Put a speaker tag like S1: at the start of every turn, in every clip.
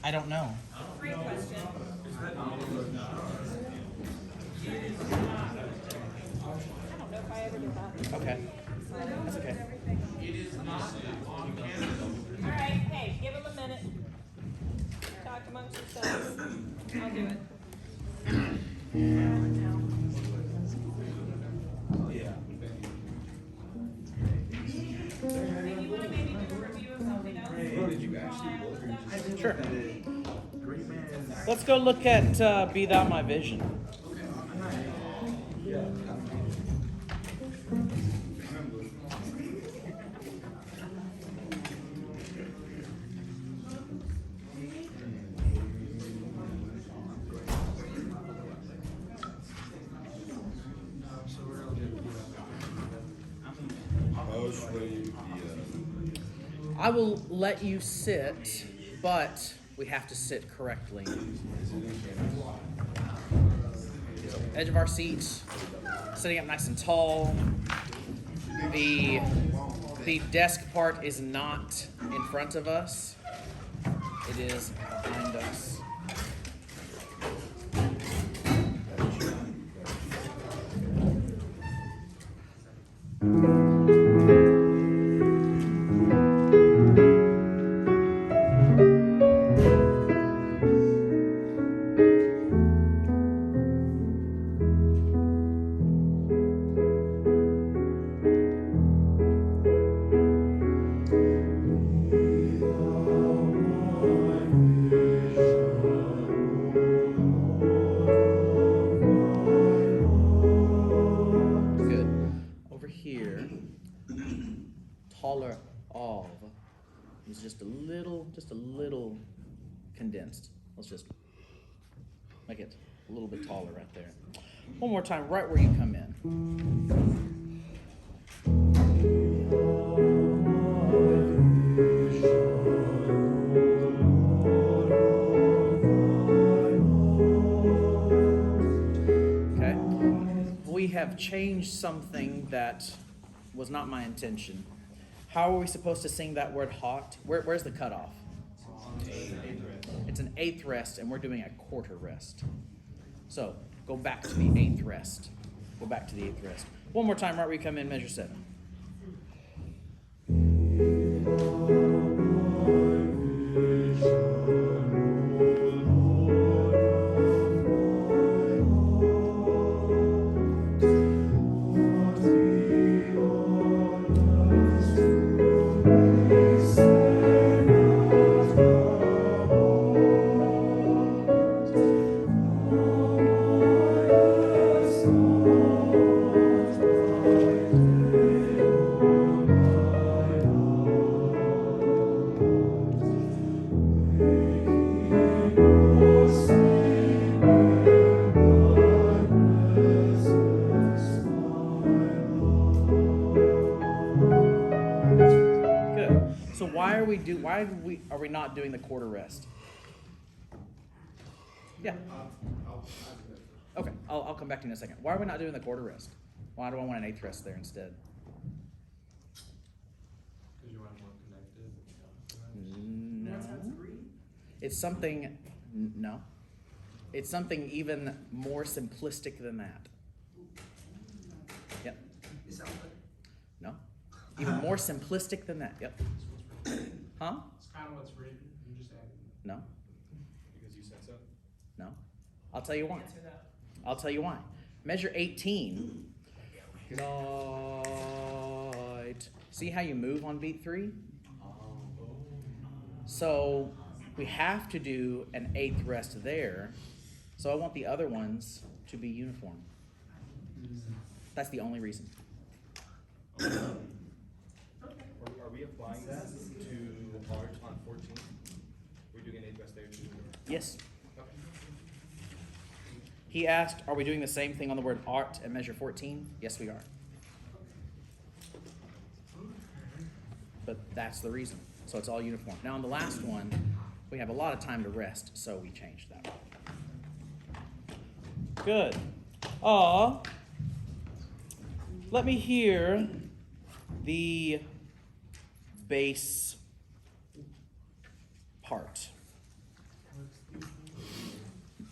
S1: I don't know.
S2: Great question. I don't know if I ever did that.
S1: Okay. That's okay.
S2: All right, hey, give them a minute. Talk amongst yourselves. I'll do it. Hey, you want to maybe do a review of something else?
S1: Sure. Let's go look at Be Thou My Vision. I will let you sit, but we have to sit correctly. Edge of our seats, sitting up nice and tall. The desk part is not in front of us. It is behind us. Taller of is just a little condensed. Let's just make it a little bit taller right there. One more time, right where you come in. Okay. We have changed something that was not my intention. How are we supposed to sing that word hot? Where's the cutoff? It's an eighth rest, and we're doing a quarter rest. So go back to the eighth rest. Go back to the eighth rest. One more time, right where you come in, measure 7. Why are we not doing the quarter rest? Yeah. Okay, I'll come back to you in a second. Why are we not doing the quarter rest? Why do I want an eighth rest there instead?
S3: Because you want more connected.
S1: No. It's something. No. It's something even more simplistic than that. Yep. No. Even more simplistic than that. Yep. Huh?
S3: It's kind of what's written. You just added.
S1: No.
S3: Because you said so?
S1: No. I'll tell you why. I'll tell you why. Measure 18. Night. See how you move on beat 3? So we have to do an eighth rest there. So I want the other ones to be uniform. That's the only reason.
S4: Are we applying that to art on 14? We're doing an eighth rest there too?
S1: Yes.
S4: Okay.
S1: He asked, are we doing the same thing on the word art at measure 14? Yes, we are. But that's the reason. So it's all uniform. Now on the last one, we have a lot of time to rest, so we changed that. Good. Let me hear the bass part.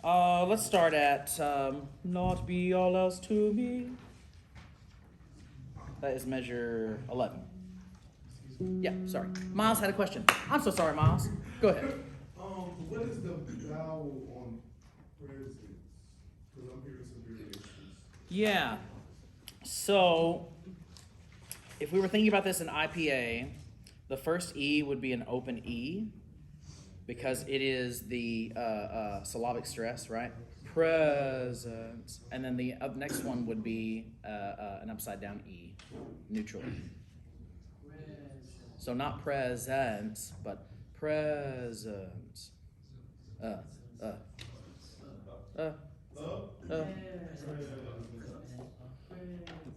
S1: Let's start at not be all else to me. That is measure 11. Yeah, sorry. Miles had a question. I'm so sorry, Miles. Go ahead.
S5: What is the vowel on presence? Because I'm hearing some variations.
S1: Yeah. So, if we were thinking about this in IPA, the first E would be an open E because it is the syllabic stress, right? Presence. And then the next one would be an upside down E, neutral E. So not presence, but presence.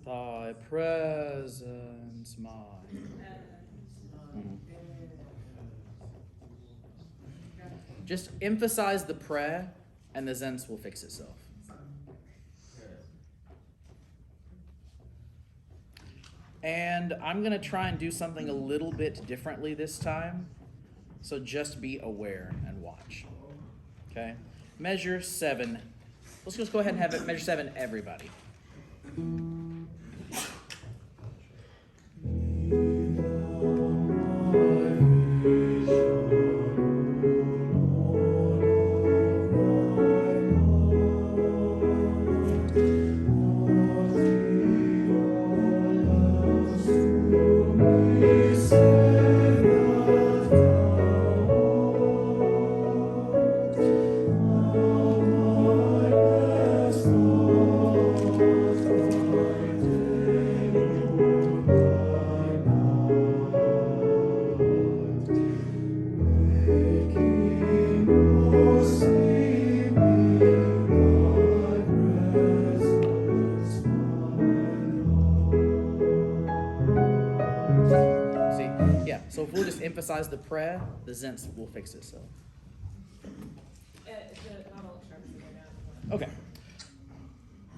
S1: Thy presence mine. Mhm. Just emphasize the pre, and the zens will fix itself. And I'm going to try and do something a little bit differently this time. So just be aware and watch. Okay? Measure 7. Let's just go ahead and have it measure 7, everybody. So if we'll just emphasize the pre, the zents will fix itself. Okay.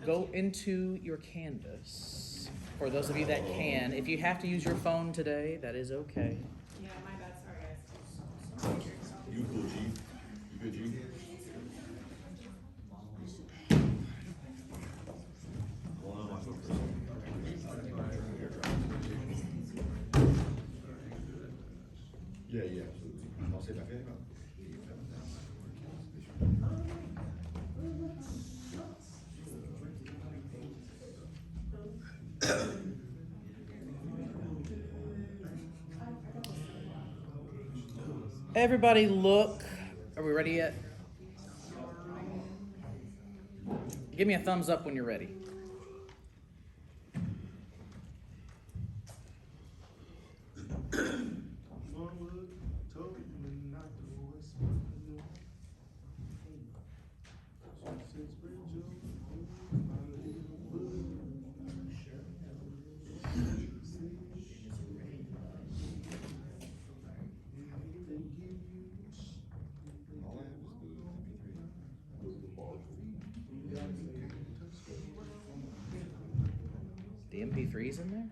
S1: Go into your canvas. For those of you that can, if you have to use your phone today, that is okay.
S2: Yeah, my bad. Sorry, guys.
S6: You cool, G? You good, G? Yeah, absolutely. I'll say back in.
S1: Everybody look. Are we ready yet? Give me a thumbs up when you're ready. The MP3's in there?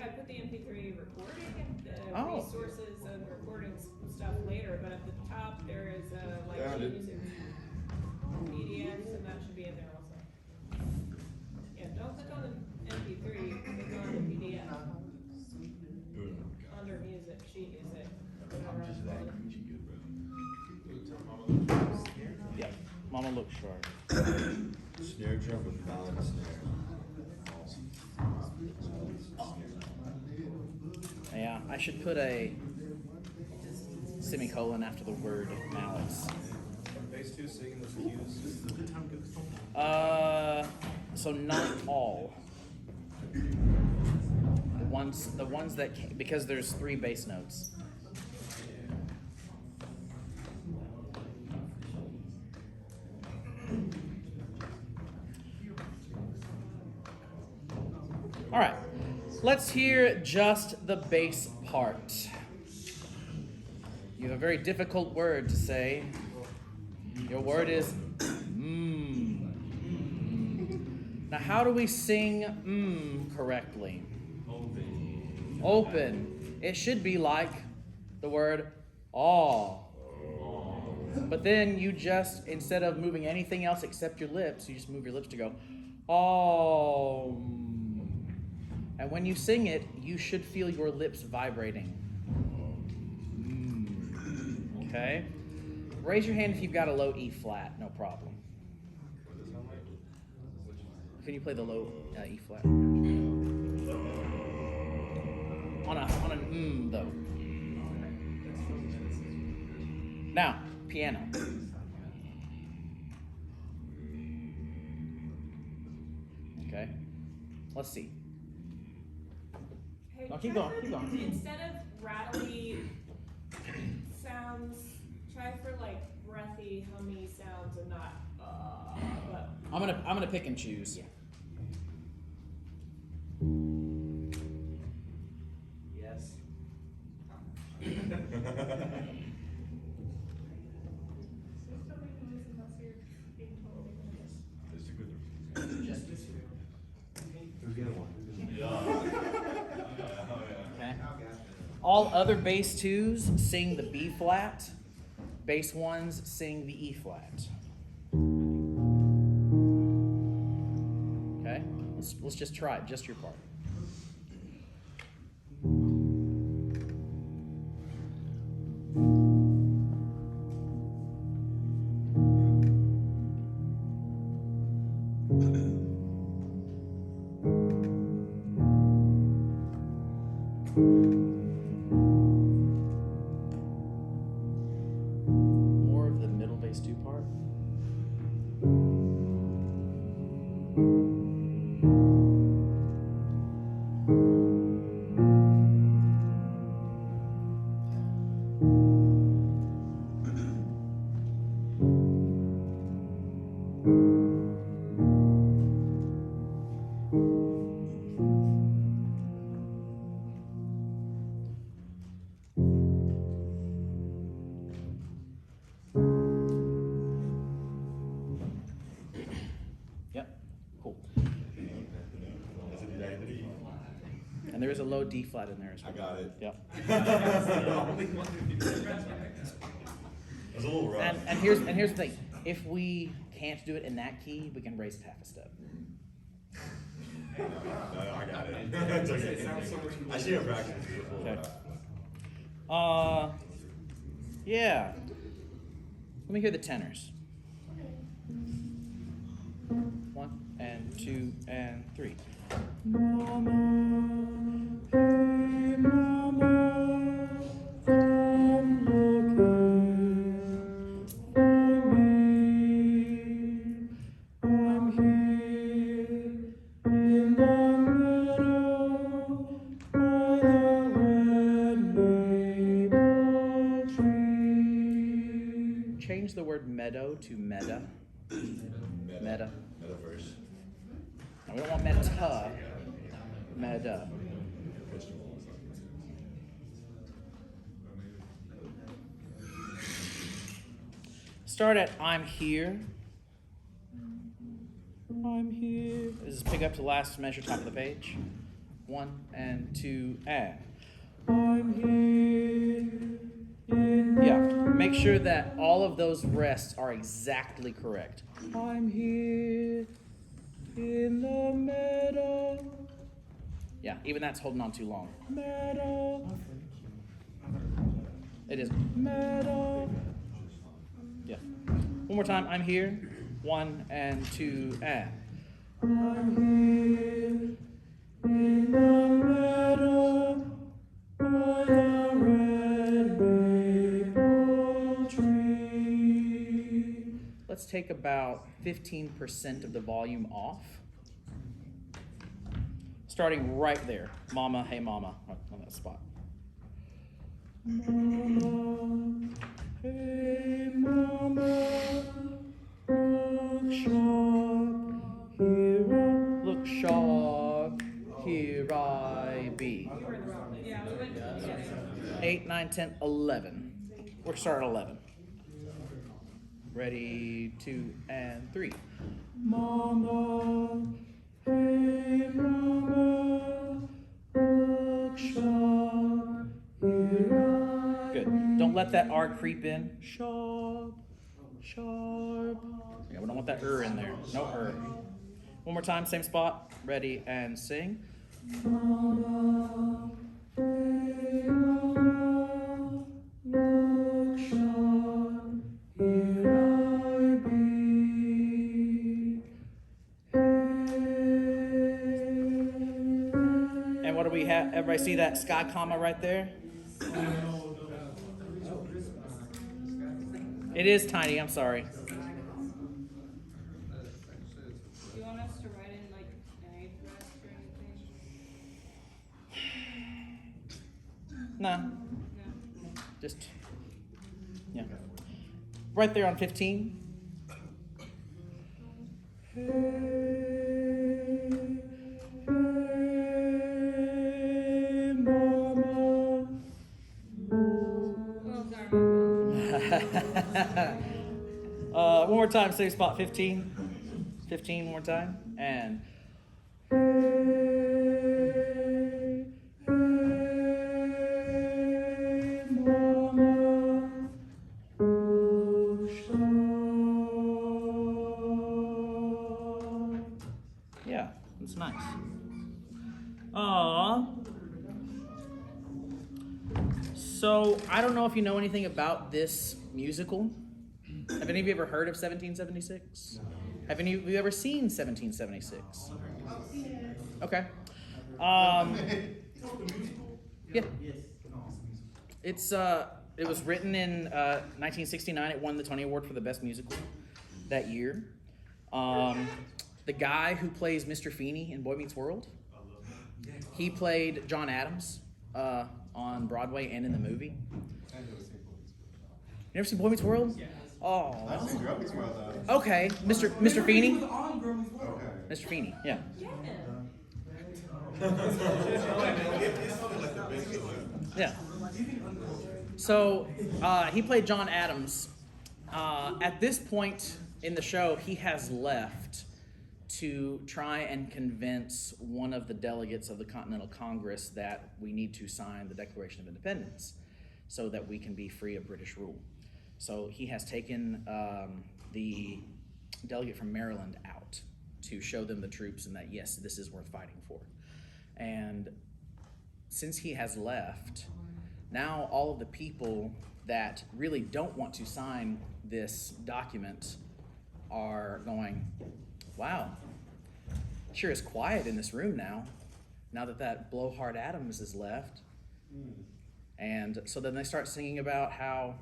S2: I put the MP3 recording and the
S1: Oh.
S2: resources and recording stuff later, but at the top there is like
S6: Found it.
S2: music PDFs, and that should be in there also. Yeah, don't click on the MP3, click on the PDF. Under music, sheet music.
S6: I'm just that Gucci good, bro.
S1: Yeah. Mama looks sharp.
S6: Snare drum with balance snare.
S1: Yeah, I should put a semicolon after the word mallets.
S4: Phase 2 singing those cues.
S1: So not all. The ones that can, because there's 3 bass notes. All right, let's hear just the bass part. You have a very difficult word to say. Your word is Now, how do we sing correctly? Open. It should be like the word aw. But then you just, instead of moving anything else except your lips, you just move your lips to go, oh. And when you sing it, you should feel your lips vibrating. Okay? Raise your hand if you've got a low E flat, no problem. Can you play the low E flat? On an though. Now, piano. Okay. Let's see.
S2: Hey,
S1: No, keep
S2: try
S1: going, keep going.
S2: Instead of rattly sounds, try for like breathy, hummy sounds and not but
S1: I'm gonna pick and choose.
S2: Yeah.
S4: Yes.
S6: It's a good one.
S1: Okay. All other bass twos sing the B flat. Bass ones sing the E flat. Okay. Let's just try it. Just your part. More of the middle bass two part. Yep. Cool.
S6: Is it the D?
S1: And there is a low D flat in there as well.
S6: I got it.
S1: Yep.
S6: It's a little rough.
S1: And here's the thing. If we can't do it in that key, we can raise it half a step.
S6: No, I got it. It's okay. I see your practice.
S1: Okay. Yeah. Let me hear the tenors. 1 and 2 and 3. Mama, hey mama, come looking for me. I'm here in the meadow by the red maple tree. Change the word meadow to meta. Meta.
S6: Metaverse.
S1: Now, we don't want meta. Meta. Start at I'm here. I'm here. This is pick up to the last measure, top of the page. 1 and 2 and. I'm here. Yeah. Make sure that all of those rests are exactly correct. I'm here in the meadow. Yeah, even that's holding on too long. Meadow. It is meadow. Yeah. One more time. I'm here. 1 and 2 and. I'm here in the meadow by the red maple tree. Let's take about 15% of the volume off. Starting right there. Mama, hey mama, on that spot. Mama, hey mama, look sharp, look sharp, here I be.
S2: yeah, we went
S1: 8, 9, 10, 11. We're starting at 11. Ready, 2 and 3. Mama, hey mama, look sharp, here I be. Good. Don't let that R creep in. Sharp, sharp. Yeah, we don't want that in there. No One more time, same spot. Ready and sing. Mama, hey mama, look sharp, here I be. And what do we have? Everybody see that sky comma right there? It is tiny, I'm sorry.
S2: Do you want us to write in like an eighth rest or anything?
S1: Nah,
S2: No.
S1: just, yeah. Right there on 15. Hey, hey, mama.
S2: Oh, sorry.
S1: One more time, same spot, 15. 15 one more time. And hey, hey, mama, look sharp. Yeah, it's nice. Aww. So, I don't know if you know anything about this musical. Have any of you ever heard of 1776? Have any of you ever seen 1776? Okay. Yeah. It was written in 1969. It won the Tony Award for the best musical that year. The guy who plays Mr. Feeney in Boy Meets World, he played John Adams on Broadway and in the movie. You never seen Boy Meets World? Oh.
S6: I've seen Girl Meets World though.
S1: Okay, Mr. Feeney.
S6: Okay.
S1: Mr. Feeney, yeah. Yeah. So he played John Adams. At this point in the show, he has left to try and convince one of the delegates of the Continental Congress that we need to sign the Declaration of Independence so that we can be free of British rule. So he has taken the delegate from Maryland out to show them the troops and that, yes, this is worth fighting for. And since he has left, now all of the people that really don't want to sign this document are going, wow, sure is quiet in this room now that blowhard Adams is left. And so then they start singing about how,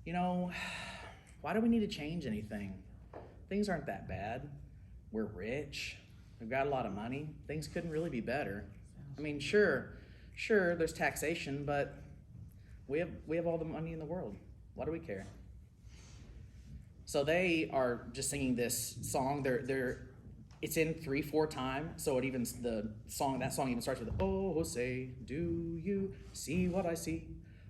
S1: you know, why do we need to change anything? Things aren't that bad. We're rich. We've got a lot of money. Things couldn't really be better. I mean, sure, there's taxation, but we have all the money in the world. Why do we care? So they are just singing this song. It's in 3/4 time. So that song even starts with, oh, say, do you see what I see?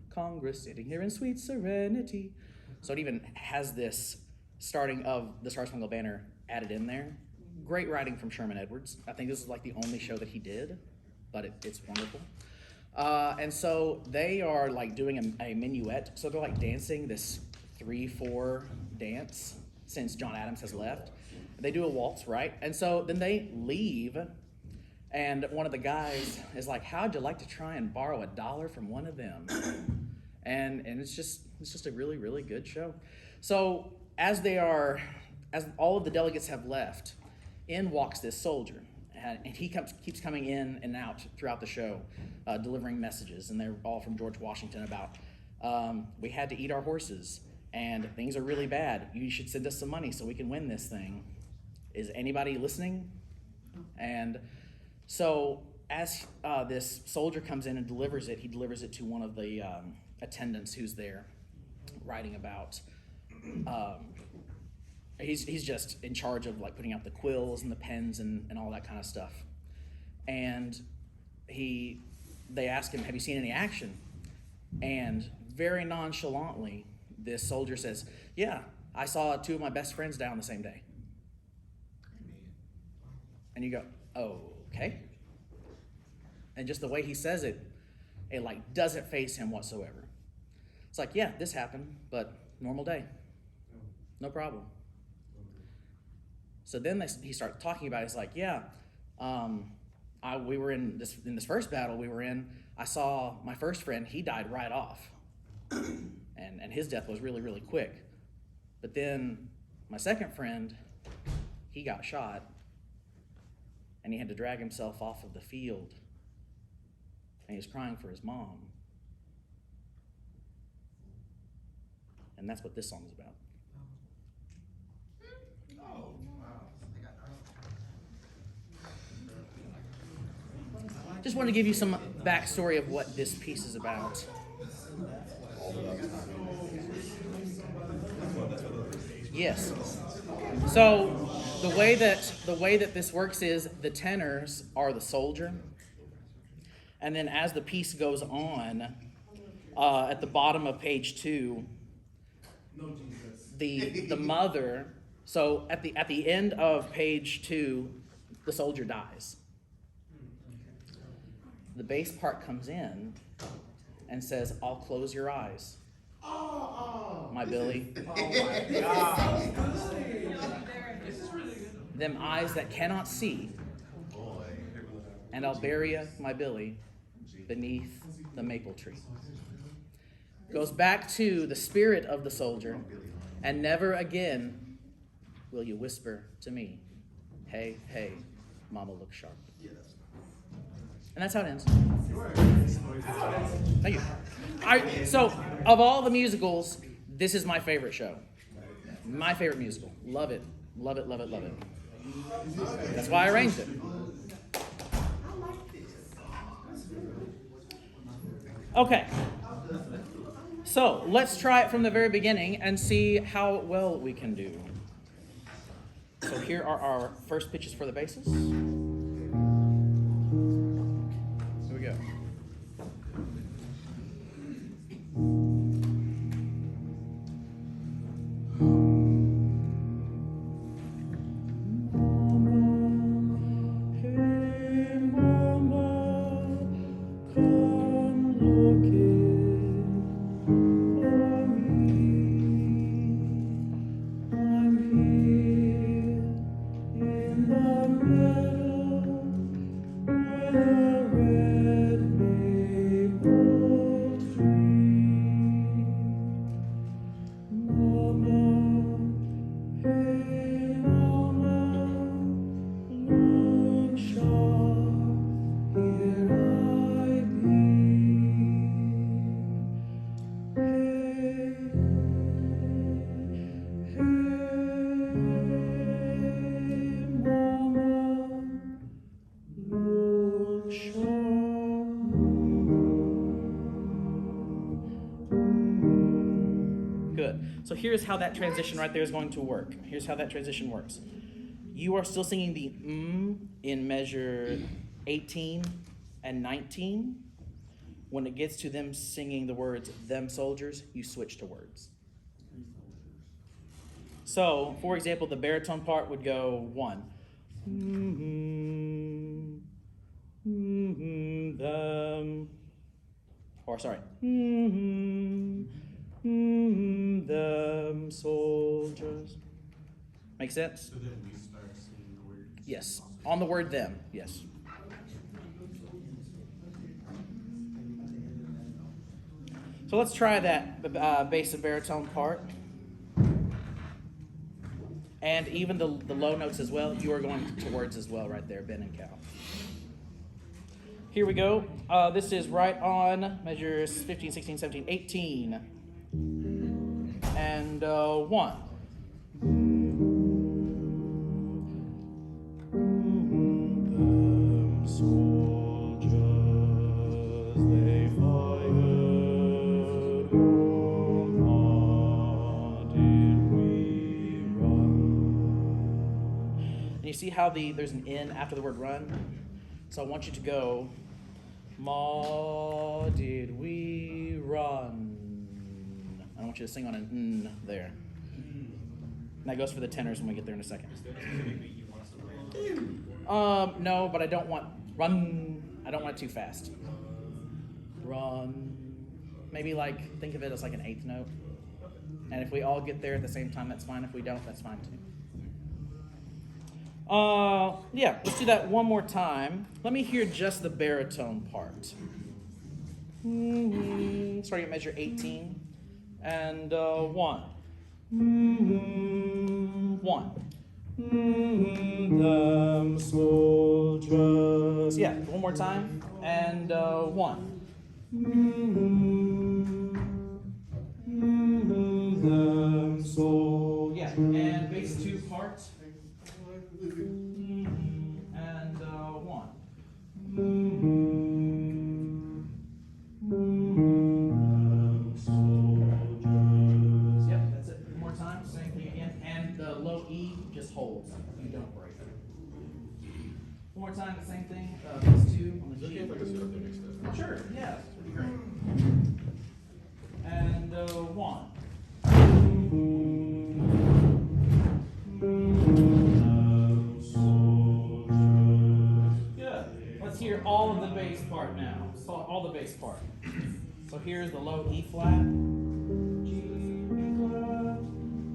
S1: Congress sitting here in sweet serenity. So it even has this starting of the Star Spangled Banner added in there. Great writing from Sherman Edwards. I think this is like the only show that he did, but it's wonderful. And so they are like doing a minuet. So they're like dancing this 3/4 dance since John Adams has left. They do a waltz, right? And so then they leave, and one of the guys is like, how'd you like to try and borrow $1 from one of them? And it's just a really, really good show. So as all of the delegates have left, in walks this soldier. And he keeps coming in and out throughout the show, delivering messages. And they're all from George Washington about, we had to eat our horses, and things are really bad. You should send us some money so we can win this thing. Is anybody listening? And so as this soldier comes in and delivers it, he delivers it to one of the attendants who's there, writing about, he's just in charge of like putting out the quills and the pens and all that kind of stuff. And they ask him, have you seen any action? And very nonchalantly, this soldier says, yeah, I saw 2 of my best friends die on the same day. And you go, oh, okay. And just the way he says it, it like doesn't faze him whatsoever. It's like, yeah, this happened, but normal day. No problem. So then he starts talking about it. He's like, yeah, we were in this first battle we were in. I saw my first friend, he died right off. And his death was really, really quick. But then my second friend, he got shot, and he had to drag himself off of the field. And he was crying for his mom. And that's what this song is about. Just wanted to give you some backstory of what this piece is about. Yes. So the way that this works is the tenors are the soldier, and then as the piece goes on, at the bottom of page 2, the mother. So at the end of page 2, the soldier dies. The bass part comes in and says, "I'll close your eyes, my Billy. Them eyes that cannot see, and I'll bury you, my Billy, beneath the maple tree." Goes back to the spirit of the soldier, and never again will you whisper to me, "Hey, hey, mama, look sharp." And that's how it ends. Thank you. So, of all the musicals, this is my favorite show. My favorite musical. Love it. Love it, love it, love it. That's why I arranged it. Okay. So, let's try it from the very beginning and see how well we can do. So here are our first pitches for the basses. Here we go. So here's how that transition right there is going to work. Here's how that transition works. You are still singing the in measure 18 and 19. When it gets to them singing the words, "them soldiers," you switch to words. So, for example, the baritone part would go 1. Them. Or sorry. Them soldiers. Make sense?
S3: So then we start singing the word.
S1: Yes. On the word "them." Yes. So let's try that bass and baritone part. And even the low notes as well. You are going to words as well right there, Ben and Cal. Here we go. This is right on measures 15, 16, 17, 18. And 1. Them soldiers, they fired, oh, did we run? And you see how there's an "in" after the word "run? So I want you to go, "Ma, did we run?" I want you to sing on an "n" there. And that goes for the tenors when we get there in a second. No, but I don't want run. I don't want it too fast. Run. maybe like think of it as like an eighth note. And if we all get there at the same time, that's fine. If we don't, that's fine too. Yeah, let's do that one more time. Let me hear just the baritone part. Starting at measure 18. And 1. 1. Them soldiers. Yeah, one more time. And 1. Them so yeah, and bass 2 part. And 1. Yep, that's it. One more time, same thing again. And the low E just holds. You don't break it. One more time, the same thing. Bass 2 on the G. Sure, yeah, that'd be great. And 1. Good. Let's hear all of the bass part now. So all the bass part. So here's the low E flat, G flat,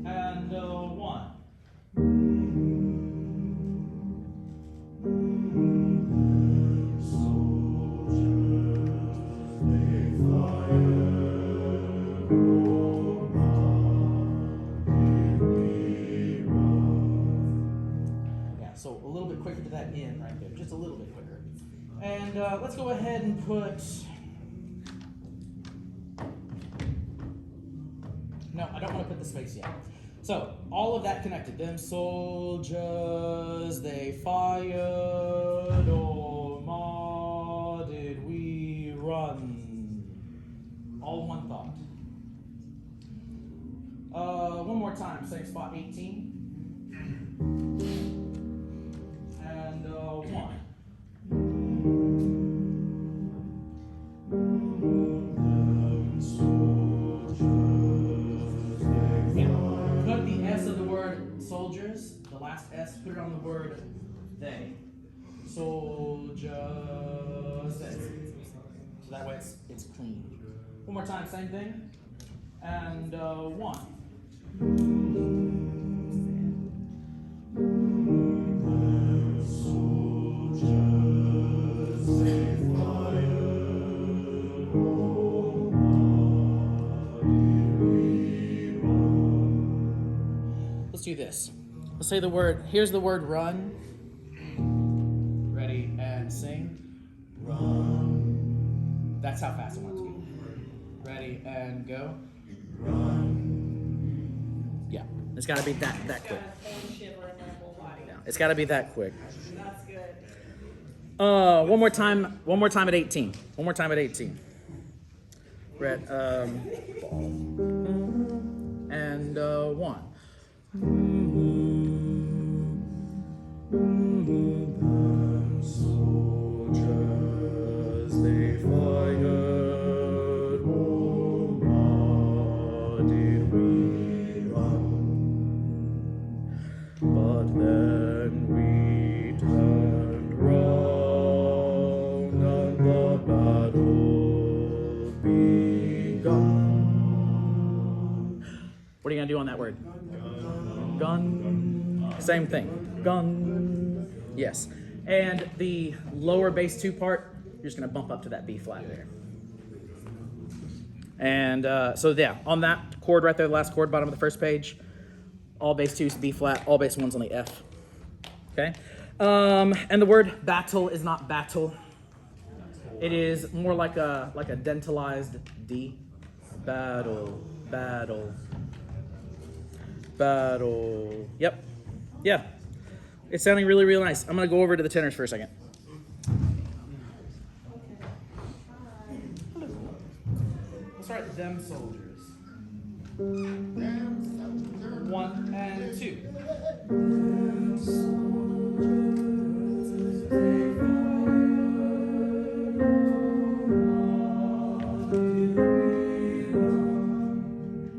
S1: and 1. So a little bit quicker to that in right there, just a little bit quicker. And let's go ahead and put, no, I don't want to put the space yet. So all of that connected. Them soldiers, they fired, oh ma, did we run? All one thought. One more time, same spot, 18. And 1. Yeah. Put the S of the word soldiers, the last S, put it on the word they. Soldiers. They. So that way it's clean. One more time, same thing. And 1. Let's do this. Let's say the word, here's the word run. Ready and sing. Run. That's how fast I want it to be. Ready and go. Run. Yeah, it's gotta be that quick. Yeah, it's gotta be that quick.
S2: That's good.
S1: One more time at 18. One more time at 18. Red, and 1. Soldiers, they fired, oh, why did we run? But then we turned round and the battle begun. What are you gonna do on that word? Gun. Same thing. Gun. Yes. And the lower bass 2 part, you're just gonna bump up to that B flat there. And so yeah, on that chord right there, the last chord, bottom of the first page, all bass 2's B flat, all bass 1's on the F. Okay. And the word battle is not battle. It is more like a dentalized D. Battle, battle, battle. Yep. Yeah. It's sounding really, really nice. I'm gonna go over to the tenors for a second. Let's start with them soldiers. 1 and 2.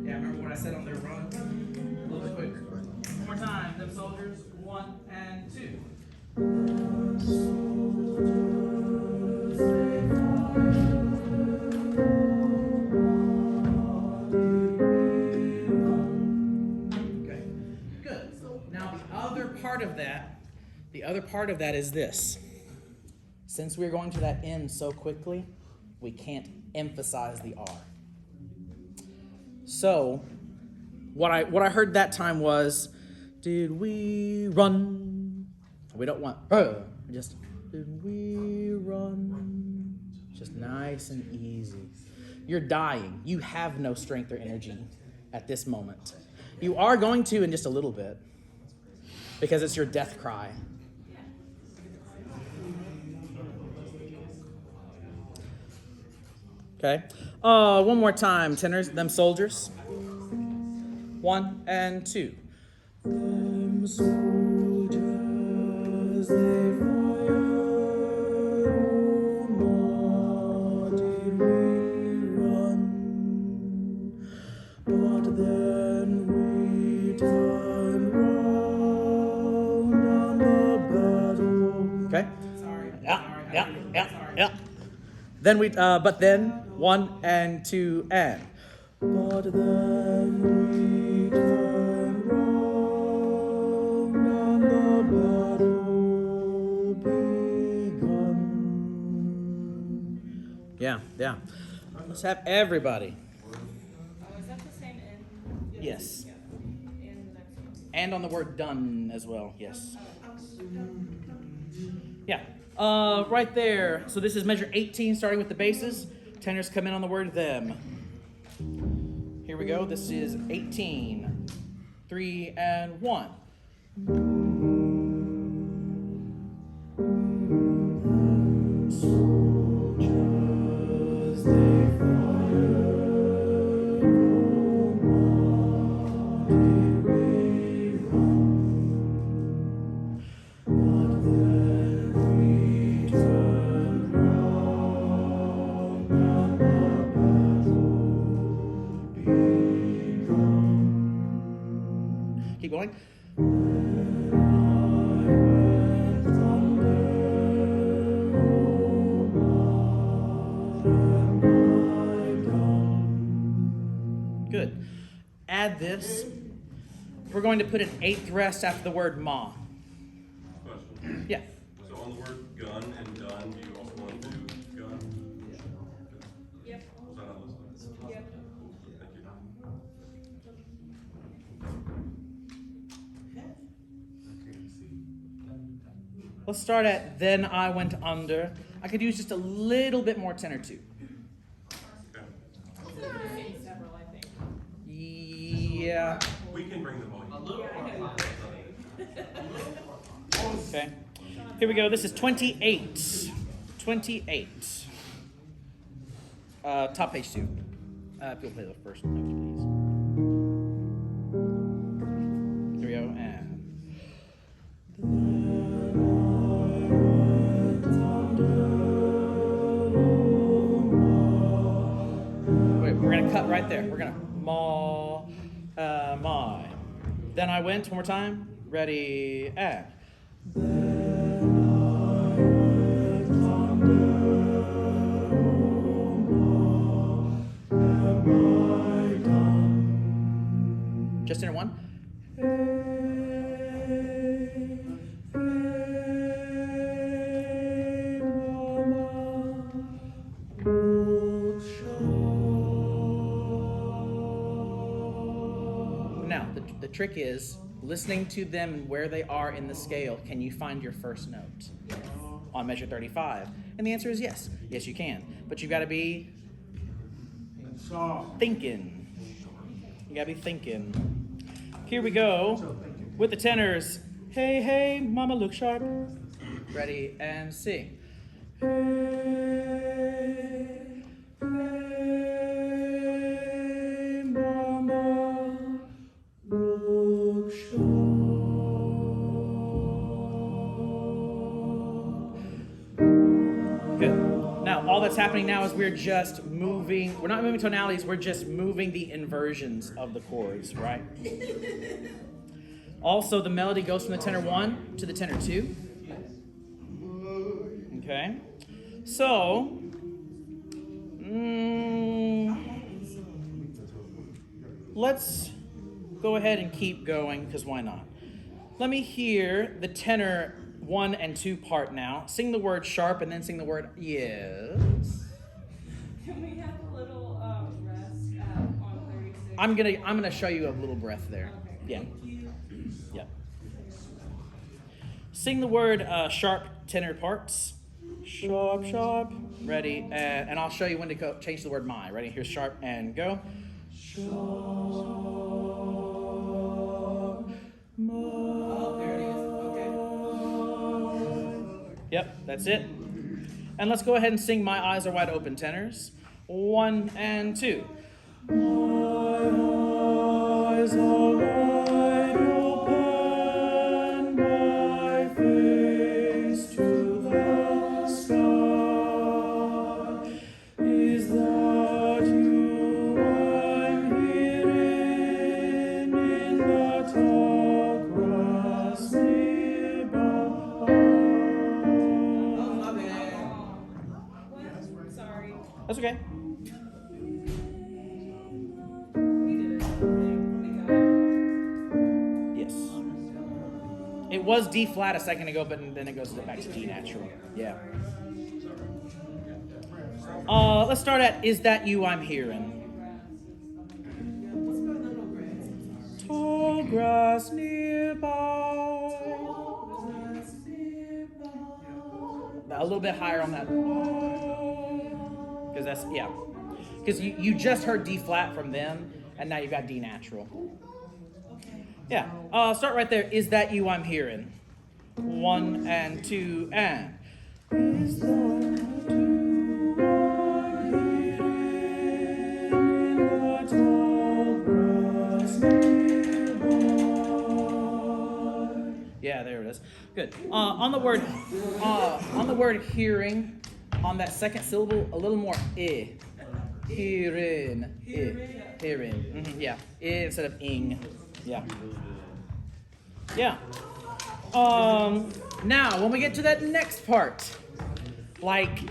S1: Yeah, remember what I said on their run? A little bit quicker. One more time, them soldiers. 1 and 2. part of that is this. Since we're going to that end so quickly, we can't emphasize the R. So, what I heard that time was, did we run? We don't want, just, did we run? Just nice and easy. You're dying. You have no strength or energy at this moment. You are going to in just a little bit, because it's your death cry. Okay. One more time, tenors, them soldiers. 1 and 2. Them soldiers, they fired on, did we run? But then we turned round and the battle. Okay.
S2: Sorry.
S1: Yeah. Then but then 1 and 2 and. But then we turned round and the battle begun. Yeah. Let's have everybody.
S2: Oh, is that the same end?
S1: Yes.
S2: Yeah. And the next one.
S1: And on the word done as well, yes. Yeah. Right there. So this is measure 18, starting with the basses. Tenors come in on the word them. Here we go. This is 18. 3 and 1. Soldiers, they fired. Did we run? But then we turned round and the battle begun. Keep going. Good. Add this. We're going to put an 8th rest after the word ma.
S6: Question.
S1: Yeah.
S6: So on the word gun and done, do you also want to do gun?
S2: Yep.
S6: Was that not listed?
S2: Yep.
S6: Thank you.
S1: Let's start at then I went under. I could use just a little bit more tenor too.
S6: Okay.
S2: Several, I think.
S1: Yeah.
S6: We can bring the volume.
S2: Yeah, I know.
S1: Okay. Here we go. This is 28. 28. Top page 2. If you'll play the first note, please. Here we go. And. Wait, we're gonna cut right there. We're gonna ma, my. Then I went one more time. Ready, and. Just in one. Now, the trick is listening to them and where they are in the scale. Can you find your first note on measure 35? And the answer is yes. Yes, you can. But you've got to be thinking. You got to be thinking. Here we go with the tenors. Hey, hey, mama, look sharp. Ready, and sing. Hey, hey, mama, look sharp. Good. Now, all that's happening now is we're just moving. We're not moving tonalities. We're just moving the inversions of the chords, right? Also, the melody goes from the tenor 1 to the tenor 2. Okay. So, let's go ahead and keep going, because why not? Let me hear the tenor 1 and 2 part now. Sing the word sharp and then sing the word yes.
S2: Can we have a little rest on 36?
S1: I'm gonna show you a little breath there.
S2: Okay,
S1: Yeah.
S2: thank you.
S1: Yep. Sing the word sharp tenor parts. Sharp, sharp. Ready, and I'll show you when to go. Change the word my. Ready? Here's sharp and go. Sharp, my.
S7: Oh, there it is. Okay.
S1: Yep, that's it. And let's go ahead and sing My Eyes Are Wide Open tenors. 1 and 2. My eyes are wide open, my face to the sky. Is that you I'm hearing in the tall grass nearby?
S7: Oh, my bad.
S2: What? Sorry.
S1: That's okay.
S2: We did it. We got it.
S1: Yes. It was D flat a second ago, but then it goes back to D natural. Yeah. Let's start at Is That You I'm Hearing? Tall grass nearby. A little bit higher on that. Because that's, yeah. Because you just heard D flat from them, and now you've got D natural. Yeah. Start right there. Is that you I'm hearing? 1 and 2 and. Is that you I'm hearing in the tall grass nearby? Yeah, there it is. Good. On the word hearing, on that second syllable, a little more I. Hearing. I. Hearing. Mm-hmm, yeah. I instead of ing. Yeah. Yeah. Now, when we get to that next part, like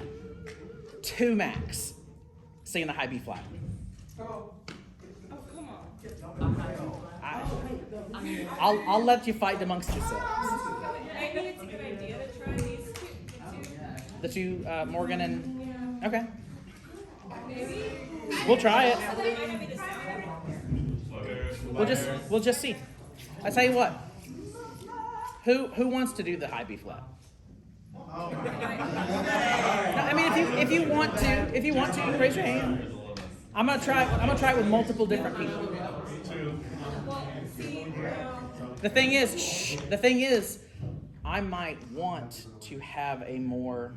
S1: 2 max, singing the high B flat.
S2: Oh, come on.
S1: I'll let you fight amongst yourselves.
S2: I think it's a good idea to try these two.
S1: The two, Morgan and.
S2: Yeah.
S1: Okay.
S2: Maybe.
S1: We'll try it.
S2: They might not be the sound.
S1: We'll just see. I tell you what. Who wants to do the high B flat? No, I mean, if you want to, you can raise your hand. I'm gonna try it with multiple different people.
S2: Well, see,
S1: The thing is, I might want to have a more,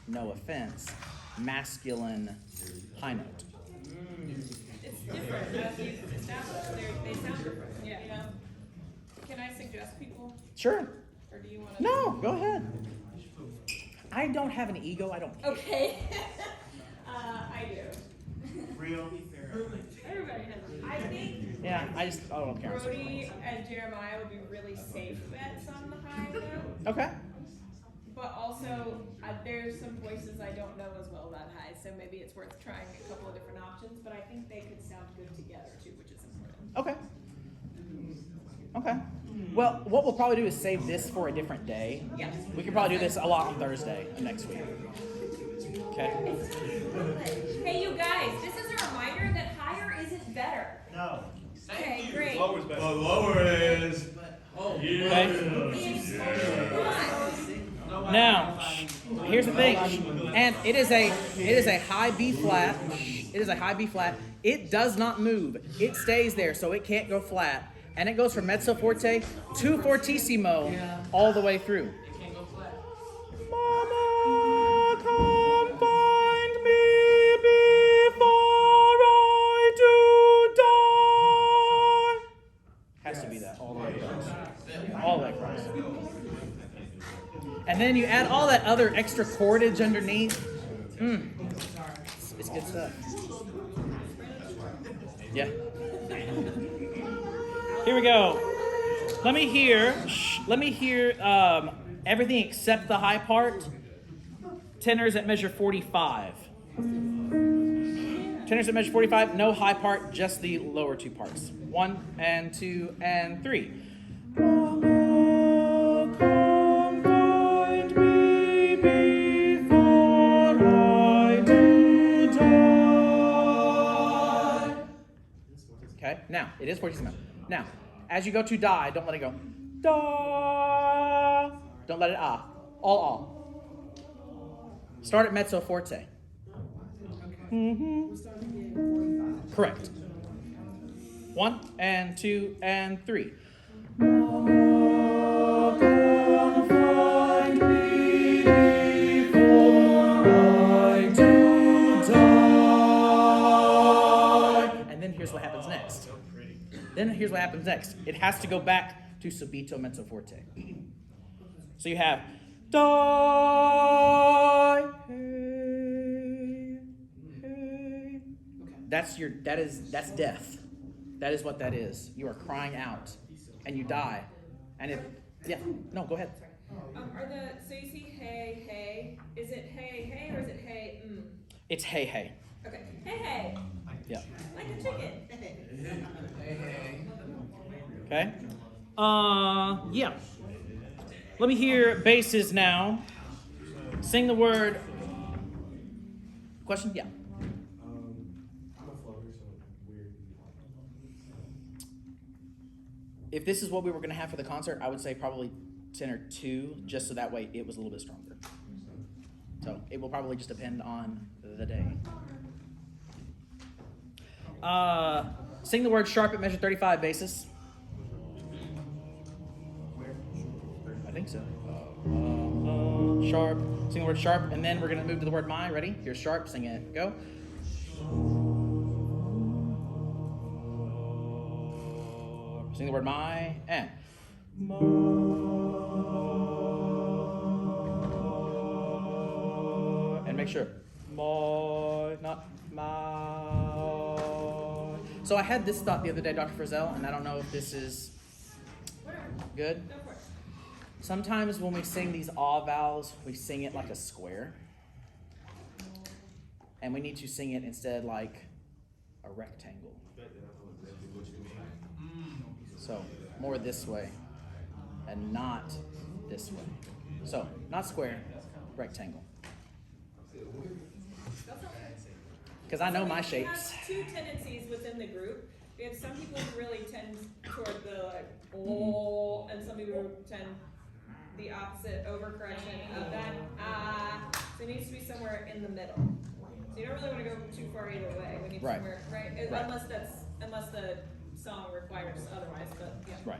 S1: no offense, masculine high note.
S2: it's different. As you've established, they sound different. Yeah. You know? Can I suggest people,
S1: Sure.
S2: or do you want to?
S1: No, go ahead. I don't have an ego. I don't care.
S2: Okay. I do. Everybody has. I think
S1: Yeah, I don't care.
S2: Brody and Jeremiah would be really safe bets on the high note,
S1: Okay.
S2: but also there's some voices I don't know as well that high, so maybe it's worth trying a couple of different options. But I think they could sound good together too, which is important.
S1: Okay. Okay. Well, what we'll probably do is save this for a different day.
S2: Yes.
S1: We could probably do this a lot on Thursday of next week. Okay.
S2: Hey, you guys, this is a reminder that higher isn't better.
S3: No.
S2: Okay, great.
S4: Lower's better.
S6: The lower is.
S1: Okay.
S2: It's not.
S1: Now, here's the thing, and it is a high B flat. It is a high B flat. It does not move. It stays there, so it can't go flat, and it goes from mezzo forte to fortissimo all the way through.
S7: It can't go flat.
S1: Mama, come find me before I do die. Has to be that all the way across. All the way across. And then you add all that other extra cordage underneath. It's good stuff. Yeah. Here we go. Let me hear everything except the high part. Tenors at measure 45. Tenors at measure 45, no high part, just the lower 2 parts. 1 and 2 and 3. Okay? Now, it is 14th amount. Now, as you go to die, don't let it go. Da. Don't let it ah. All. Start at mezzo forte. Correct. 1 and 2 and 3. Here's what happens next. It has to go back to subito mezzo forte. So you have die, hey, hey. That's death. That is what that is. You are crying out, and you die, and no, go ahead.
S2: So you see hey, hey. Is it hey, hey, or is it hey,
S1: It's hey, hey.
S2: Okay, hey, hey.
S1: Yeah.
S2: Like a chicken.
S1: Okay. Yeah. Let me hear basses now. Sing the word. Question? Yeah.
S3: I'm a floater, so weird.
S1: If this is what we were going to have for the concert, I would say probably tenor 2, just so that way it was a little bit stronger. So it will probably just depend on the day. Sing the word sharp at measure 35 basis. I think so. Sharp. Sing the word sharp, and then we're going to move to the word my. Ready? Here's sharp. Sing it. Go. Sing the word my, and. And make sure. My, not my. So I had this thought the other day, Dr. Frizzell, and I don't know if this is good.
S2: Go for it.
S1: Sometimes when we sing these ah vowels, we sing it like a square. And we need to sing it instead like a rectangle. So more this way and not this way. So not square, rectangle. Because I know my shapes.
S2: We have 2 tendencies within the group. We have some people who really tend toward the like oh, and some people who tend the opposite overcorrection of that So it needs to be somewhere in the middle. So you don't really want to go too far either way. We need somewhere right. Unless the song requires otherwise, but yeah.
S1: Right.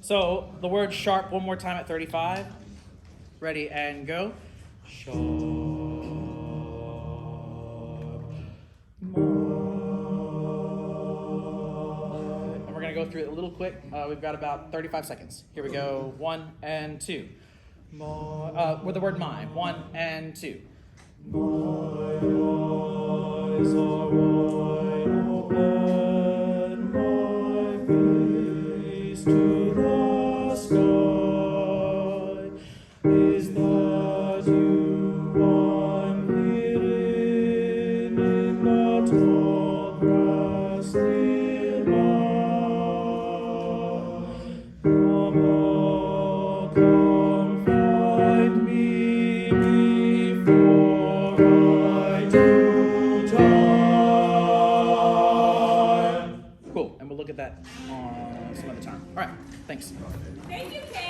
S1: So the word sharp one more time at 35. Ready and go. Sharp. And we're going to go through it a little quick. We've got about 35 seconds. Here we go. 1 and 2. With the word my. 1 and 2. My eyes are wide open, my face to the sky. Is that you I'm hearing in the tall grass nearby? Come find me before I do die. Cool, and we'll look at that some other time. All right, thanks.
S2: Thank you, Kane.